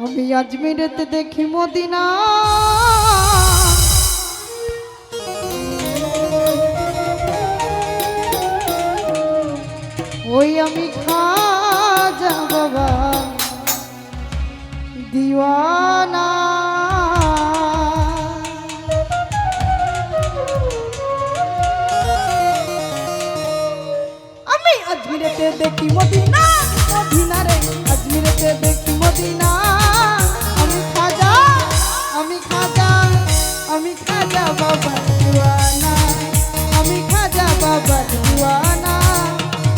আমি আজমিরেতে দেখি মদিনা, ওই আমি খাজা বাবা দিওয়ানা। আমি আজমিরেতে দেখি মদিনা, মদিনা রে আজমিরেতে দেখি মদিনা। আমি খাজা, আমি খাজা, আমি খাজা বাবা দিওয়ানা, আমি খাজা বাবা দিওয়ানা।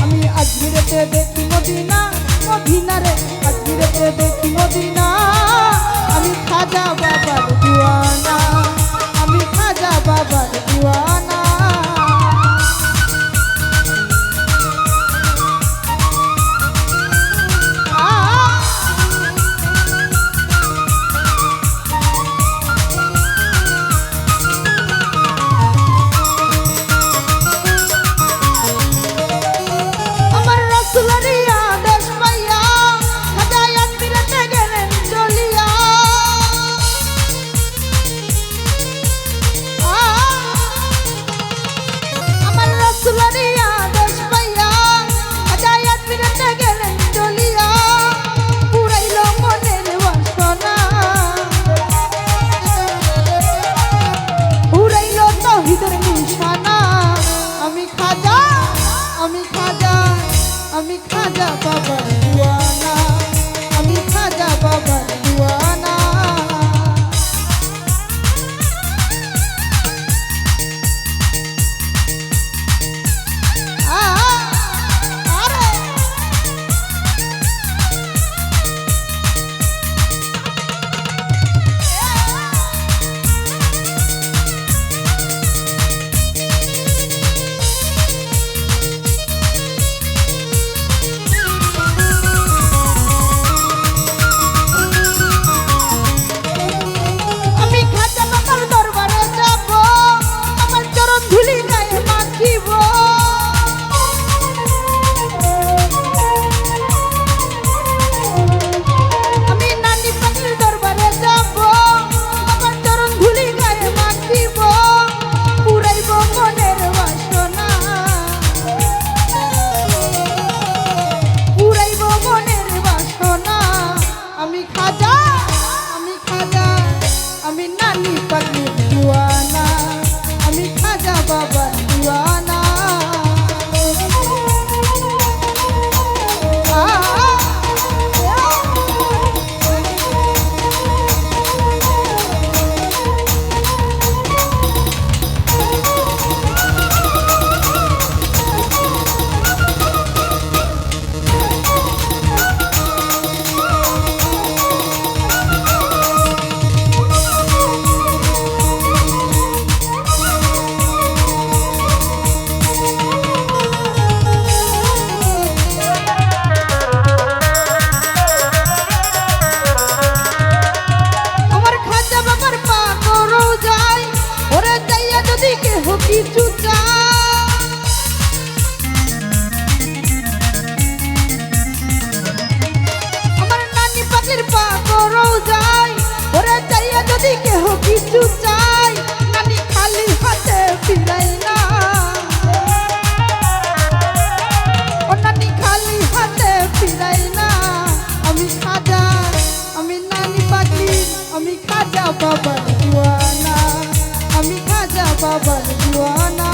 আমি আজমিরেতে দেখি মদিনা, মদিনা রে আজমিরেতে দেখি মদিনা। আমি খাজা বাবার দিওয়ানা, আমি খাজা বাবার দিওয়ানা। আমি খাজা বাবার দিওয়ানা, আমি খাজা বাবার দিওয়ানা। আমি নানি পাগলির দিওয়ানা, আমি খাজা বাবার দিওয়ানা। কিছু আমার নানি পাখির পা করো যাই, ওরে চাইয়া যদি কেহ কিছু চাই, নানি খালি হাতে ফিরাই না, ও নানি খালি হাতে ফিরাই না। আমি খাজা, আমি নানি পাখি, আমি খাজা বাবার দিওয়ানা, আমি খাজা বাবার দিওয়ানা।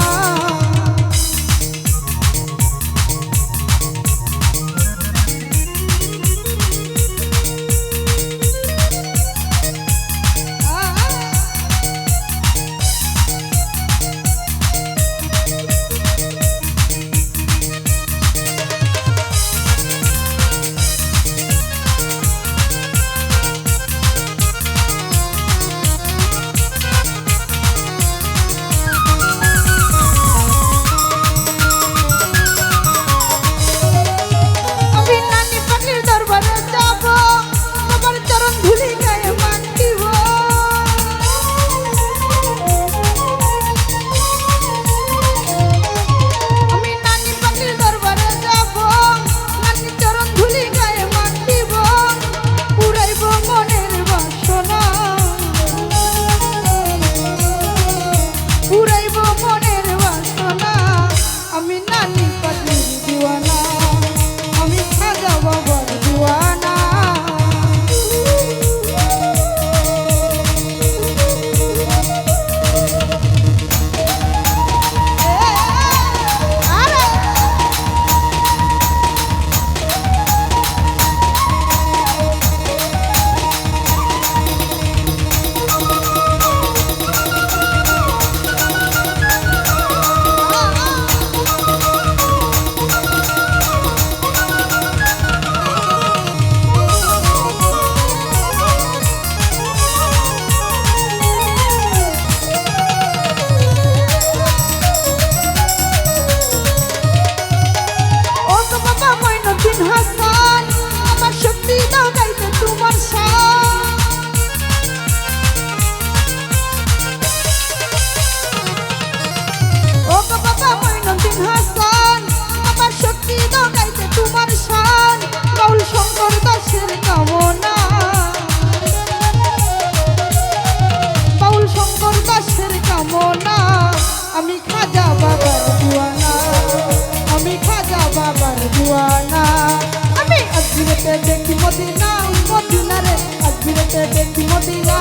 আজমিরেতে দেখি মদিনা মদিনা রে আজমিরেতে দেখি মদিনা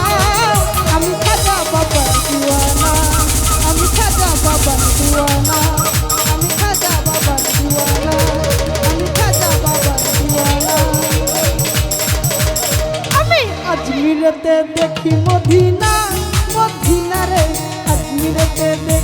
আমি খাজা বাবার দিওয়ানা আমি খাজা বাবার দিওয়ানা আমি খাজা বাবার দিওয়ানা আমি খাজা বাবার দিওয়ানা আমি আজমিরেতে দেখি মদিনা মদিনা রে আজমিরেতে